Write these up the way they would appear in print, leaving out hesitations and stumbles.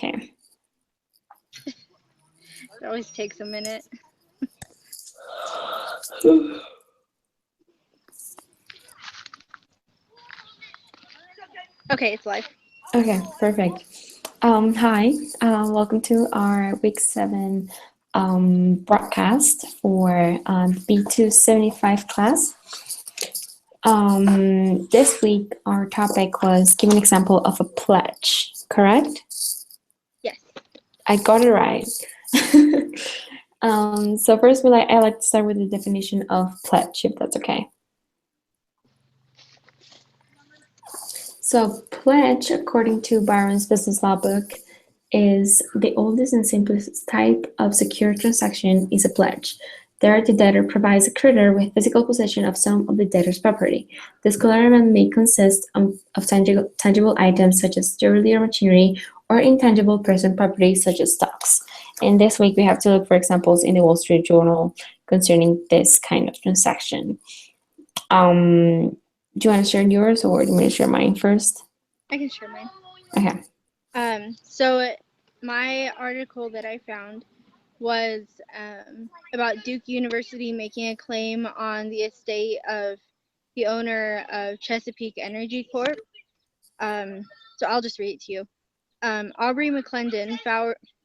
Okay. It always takes a minute. Okay, it's live. Okay, perfect. Hi, welcome to our week 7 broadcast for B275 class. This week our topic was give an example of a pledge, correct? Yes. I got it right. So first, I like to start with the definition of pledge, if that's okay. So pledge, according to Byron's business law book, is the oldest and simplest type of secure transaction is a pledge. There, the debtor provides a creditor with physical possession of some of the debtor's property. This collateral may consist of tangible items such as jewelry or machinery, or intangible person property such as stocks. And this week we have to look for examples in the Wall Street Journal concerning this kind of transaction. Do you want to share yours or do you want to share mine first? I can share mine. Okay. So my article that I found was about Duke University making a claim on the estate of the owner of Chesapeake Energy Corp. So I'll just read it to you. Aubrey McClendon,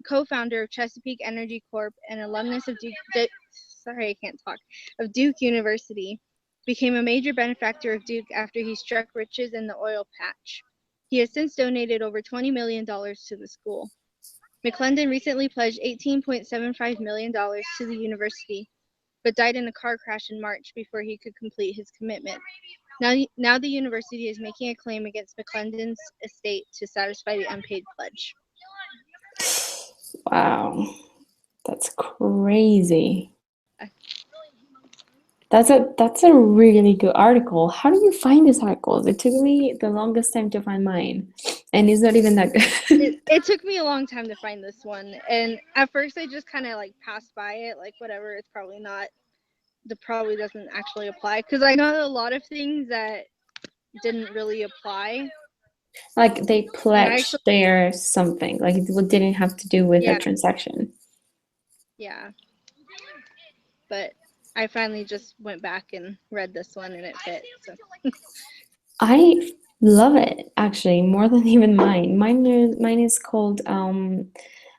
co-founder of Chesapeake Energy Corp and alumnus of Duke University, became a major benefactor of Duke after he struck riches in the oil patch. He has since donated over $20 million to the school. McClendon recently pledged $18.75 million to the university, but died in a car crash in March before he could complete his commitment. Now the university is making a claim against McClendon's estate to satisfy the unpaid pledge. Wow, that's crazy. That's a really good article. How do you find these articles? It took me the longest time to find mine, and it's not even that good. It took me a long time to find this one, and at first I just kind of like passed by it, like whatever. It's probably not. It probably doesn't actually apply because I know a lot of things that didn't really apply. Like they pledged their something, like it didn't have to do with a transaction. Yeah. But I finally just went back and read this one and it fit. So. I love it actually more than even mine. Mine is called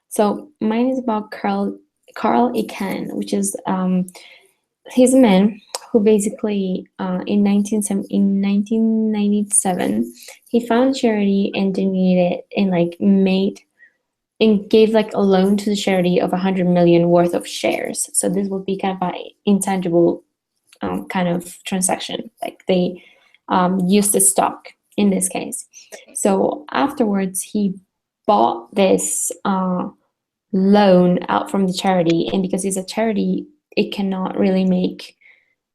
so mine is about Carl Icahn, which is he's a man who basically in 1997 he found charity and donated and gave like a loan to the charity of 100 million worth of shares. So this would be kind of an intangible kind of transaction. Like they used the stock in this case. So afterwards, he bought this loan out from the charity, and because it's a charity, it cannot really make.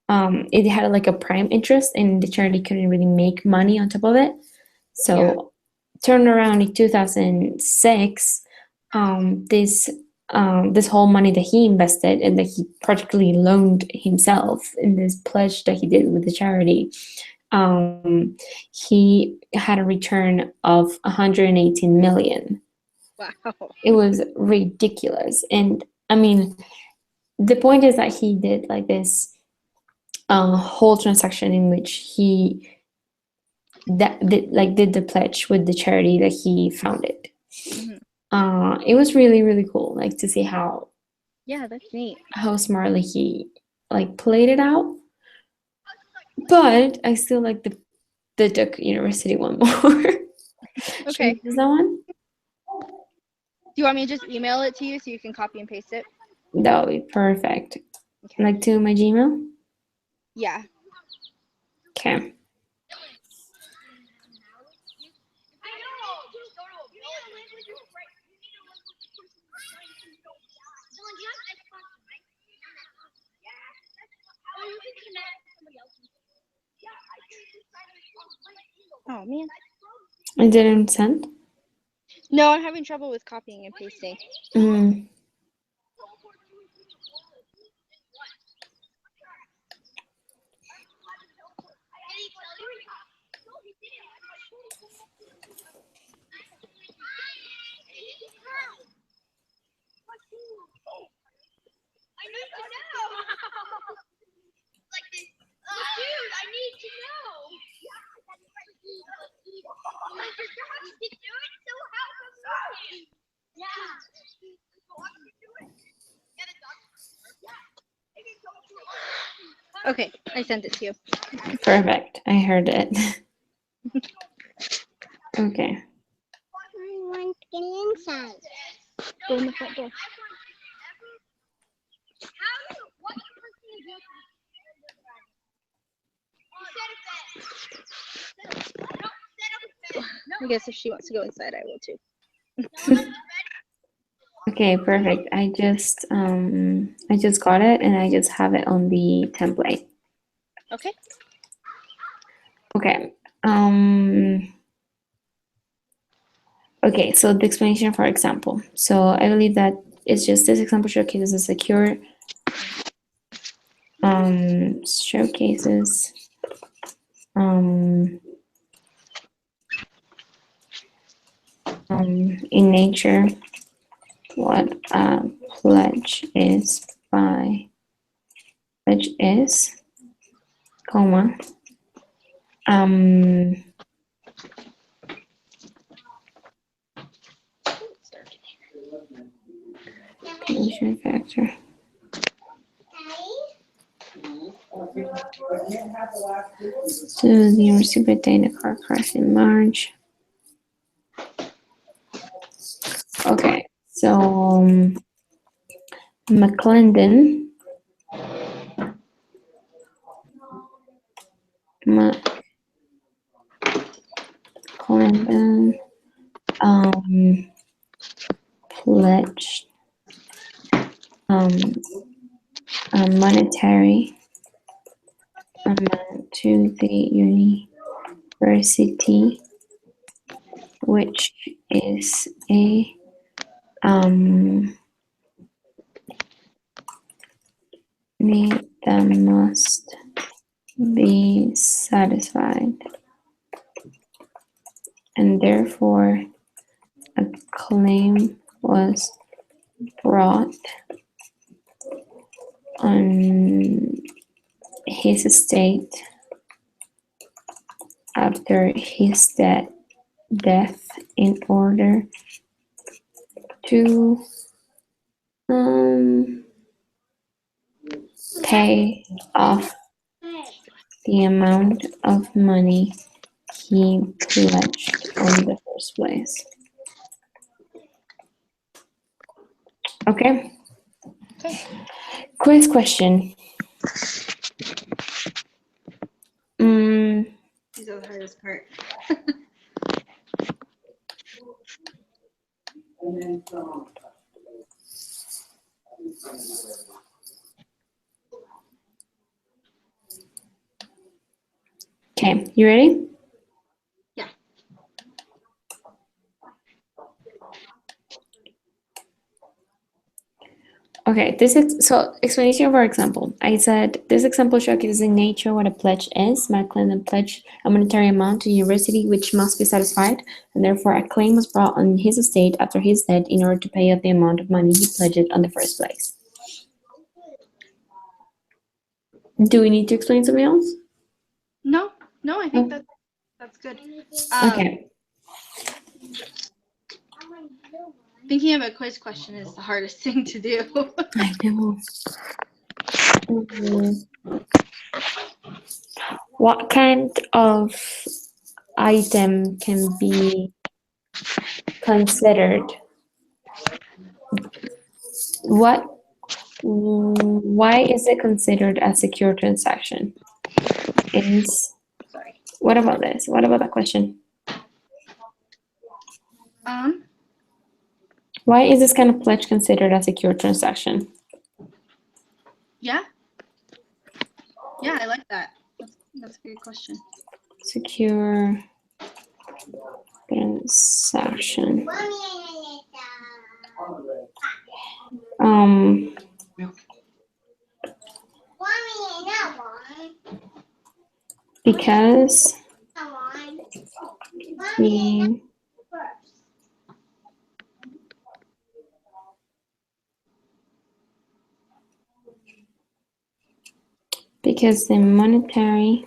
It had like a prime interest, and the charity couldn't really make money on top of it. So, turned around in 2006, this whole money that he invested and that he practically loaned himself in this pledge that he did with the charity, he had a return of 118 million. Wow. It was ridiculous. And I mean, the point is that he did like this whole transaction in which he did the pledge with the charity that he founded. Mm-hmm. It was really, really cool, like to see how that's neat. How smartly he like played it out. But I still like the Duke University one more. Okay. Is that one? Do you want me to just email it to you so you can copy and paste it? That would be perfect. Okay. Like to my Gmail? Yeah. Okay. Oh man. I didn't send? No, I'm having trouble with copying and pasting. Okay, I sent it to you. Perfect. I heard it. Okay. I want to get inside. Go in the front door. I guess if she wants to go inside, I will too. Okay, perfect. I just got it and I just have it on the template. Okay. Okay. Okay, so the explanation for example. So I believe that it's just this example showcases a secure showcases in nature what a pledge is comma condition factor. So the recipient in the car crash in March. Okay, so McClendon pledged a monetary amount to the university, which is a need that must be satisfied, and therefore a claim was brought on his estate after his death in order to pay off the amount of money he pledged in the first place. Okay. Quiz question. These are the hardest part. Okay, you ready? Yeah. Okay, so explanation for example. I said this example showcases in nature what a pledge is. McClendon pledged a monetary amount to the university which must be satisfied, and therefore a claim was brought on his estate after his death in order to pay off the amount of money he pledged on the first place. Do we need to explain something else? No, I think that's good. Okay. Thinking of a quiz question is the hardest thing to do. I know. What kind of item can be considered? Why is it considered a secure transaction? Sorry. What about this? What about that question? Why is this kind of pledge considered a secure transaction? Yeah, I like that. That's a good question. Secure transaction. Because the monetary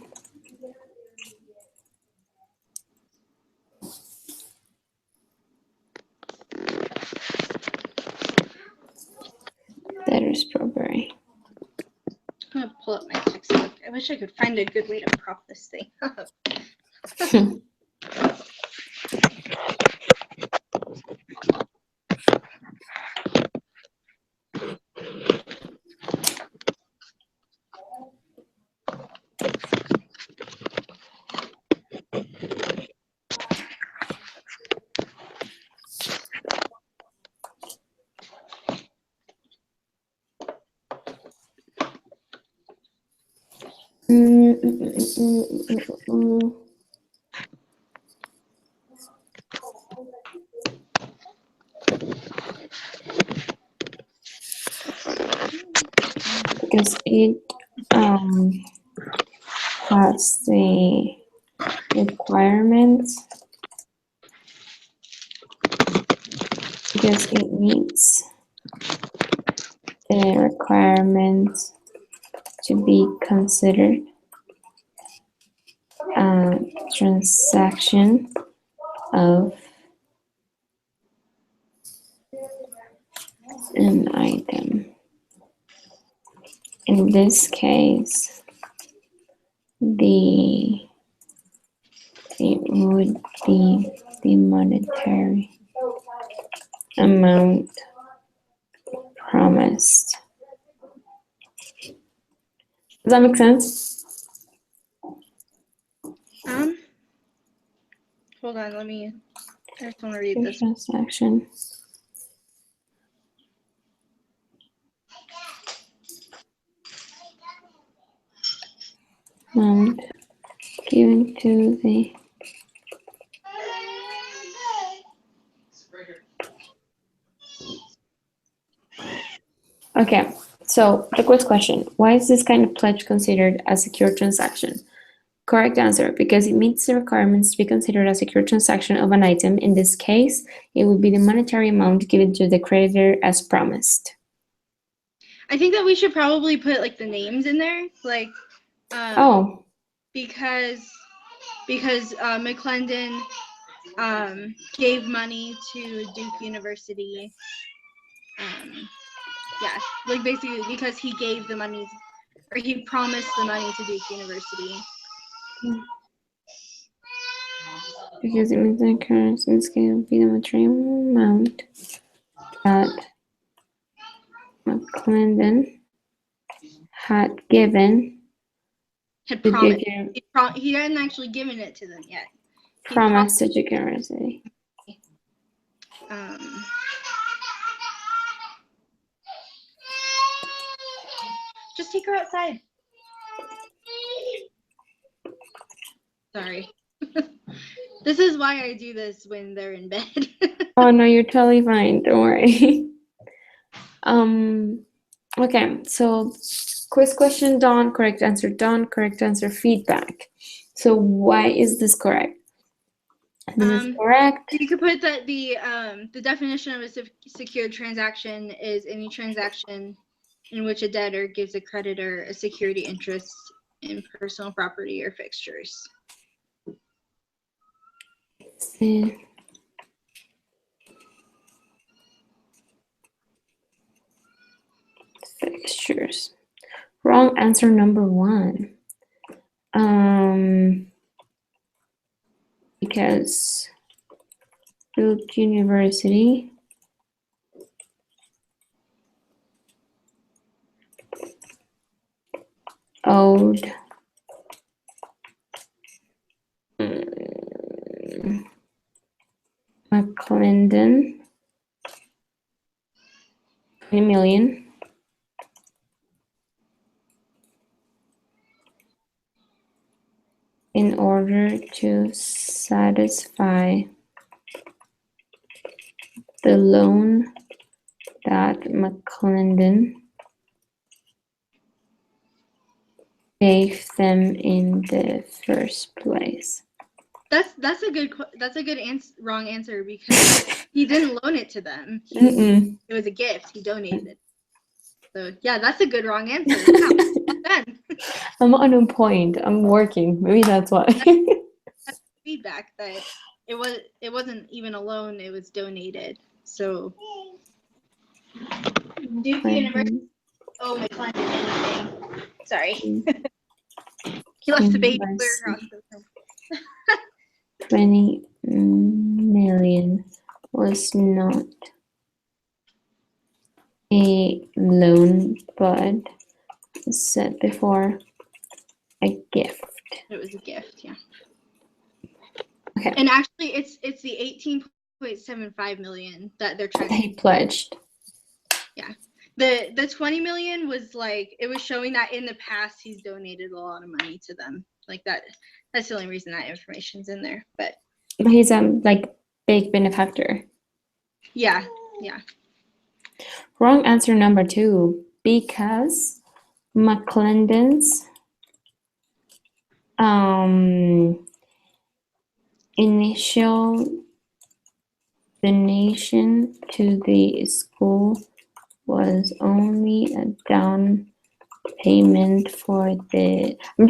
pull up my textbook. I wish I could find a good way to prop this thing up. Because it has the requirements, because it meets the requirements to be considered a transaction of an item. In this case, it would be the monetary amount promised. Does that make sense? Hold on, I just want to read this. Transaction. Amount given to the Okay, so the quiz question: why is this kind of pledge considered a secure transaction? Correct answer: because it meets the requirements to be considered a secure transaction of an item. In this case, it would be the monetary amount given to the creditor as promised. I think that we should probably put like the names in there, like because McClendon gave money to Duke University. Yeah, like basically because he gave the money, or he promised the money to Duke University. Because it means the occurrence in this case would be the monetary amount that McClendon had given. Had to promised. Duke He hadn't actually given it to them yet. Promised to Duke University. Just take her outside. Sorry. This is why I do this when they're in bed. Oh no, you're totally fine. Don't worry. Okay, so quiz question, Dawn. Correct answer, Dawn. Correct answer, feedback. So why is this correct? This is correct. You could put that the definition of a secured transaction is any transaction in which a debtor gives a creditor a security interest in personal property or fixtures. Fixtures. Wrong answer number 1. Because Duke University owed McClendon $20 million in order to satisfy the loan that McClendon gave them in the first place. That's a good wrong answer, because he didn't loan it to them. It was a gift. He donated. So yeah, that's a good wrong answer. Wow. I'm on point. I'm working. Maybe that's why. That's feedback that it wasn't even a loan. It was donated. So Duke University owe McClendon anything. Sorry. He left the baby clear across the room. 20 million was not a loan, but said before, a gift. It was a gift, yeah. Okay. And actually, it's the 18.75 million that they're trying to. He pledged. Yeah. The 20 million was like, it was showing that in the past he's donated a lot of money to them. Like that's the only reason that information's in there. But He's like big benefactor. yeah. Wrong answer number 2. Because McClendon's initial donation to the school was only a down payment for the. I'm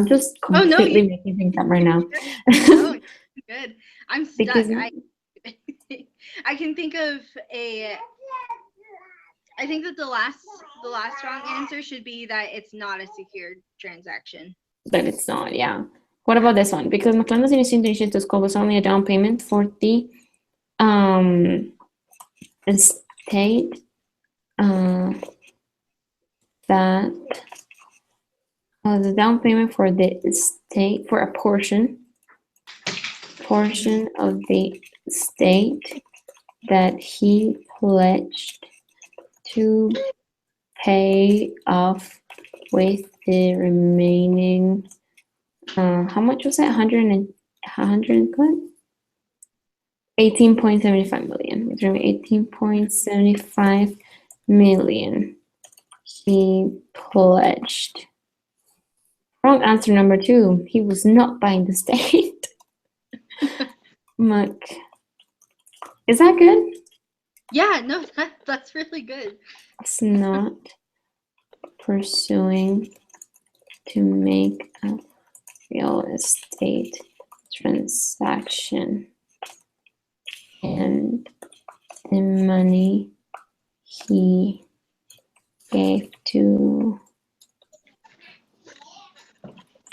just completely making things up right now. Oh, good. I'm stuck. Because I can think of I think that the last wrong answer should be that it's not a secured transaction. but it's not, yeah. What about this one? Because McClendon's initial donation to school was only a down payment for the estate that the down payment for the estate for a portion of the estate that he pledged to pay off with the remaining how much was it? 100 what? 18.75 million. With 18.75 million he pledged. Wrong answer number 2. He was not buying the state. Muck. Is that good? Yeah, no, that's really good. It's not pursuing to make a real estate transaction, and the money he gave to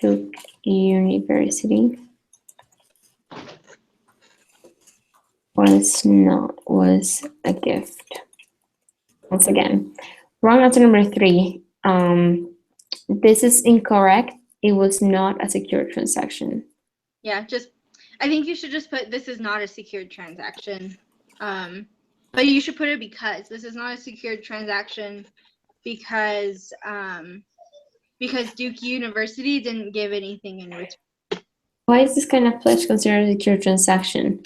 Duke University was a gift. Once again, wrong answer number 3. This is incorrect. It was not a secured transaction. Yeah, I think you should just put this is not a secured transaction. But you should put it because this is not a secured transaction because Duke University didn't give anything in return. Why is this kind of pledge considered a secured transaction?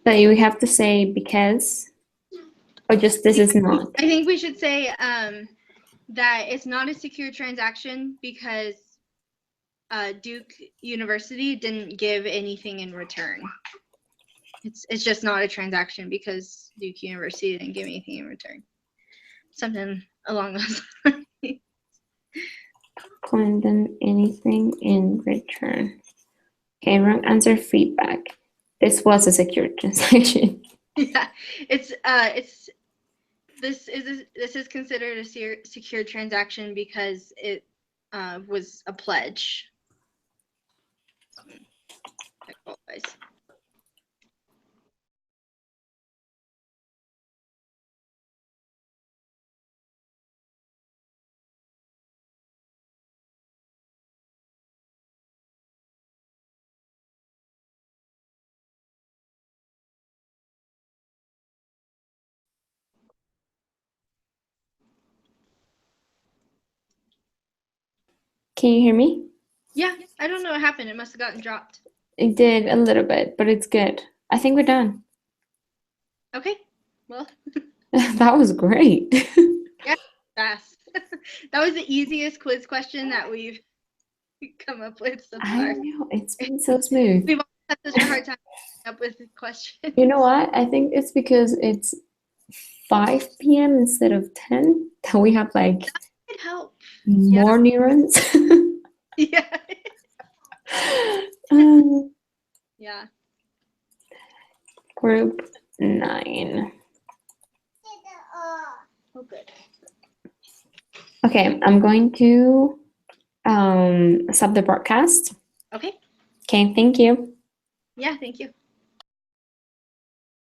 That you have to say because, or just this is not? I think we should say that it's not a secured transaction because Duke University didn't give anything in return. It's just not a transaction because Duke University didn't give anything in return. Something along those lines. Clinton, anything in return. Okay, wrong answer, feedback. This was a secured transaction. Yeah, this is considered a secure transaction because it was a pledge. That qualifies. Can you hear me? Yeah, I don't know what happened. It must have gotten dropped. It did a little bit, but it's good. I think we're done. Okay, well. That was great. Yeah, fast. That was the easiest quiz question that we've come up with so far. I know, it's been so smooth. We've all had such a hard time coming up with questions. You know what? I think it's because it's 5 p.m. instead of 10 that we have like It helped. more neurons. Yeah. Um, Yeah. Group 9. Oh, good. Okay, I'm going to stop the broadcast. Okay. Okay, thank you. Yeah, thank you.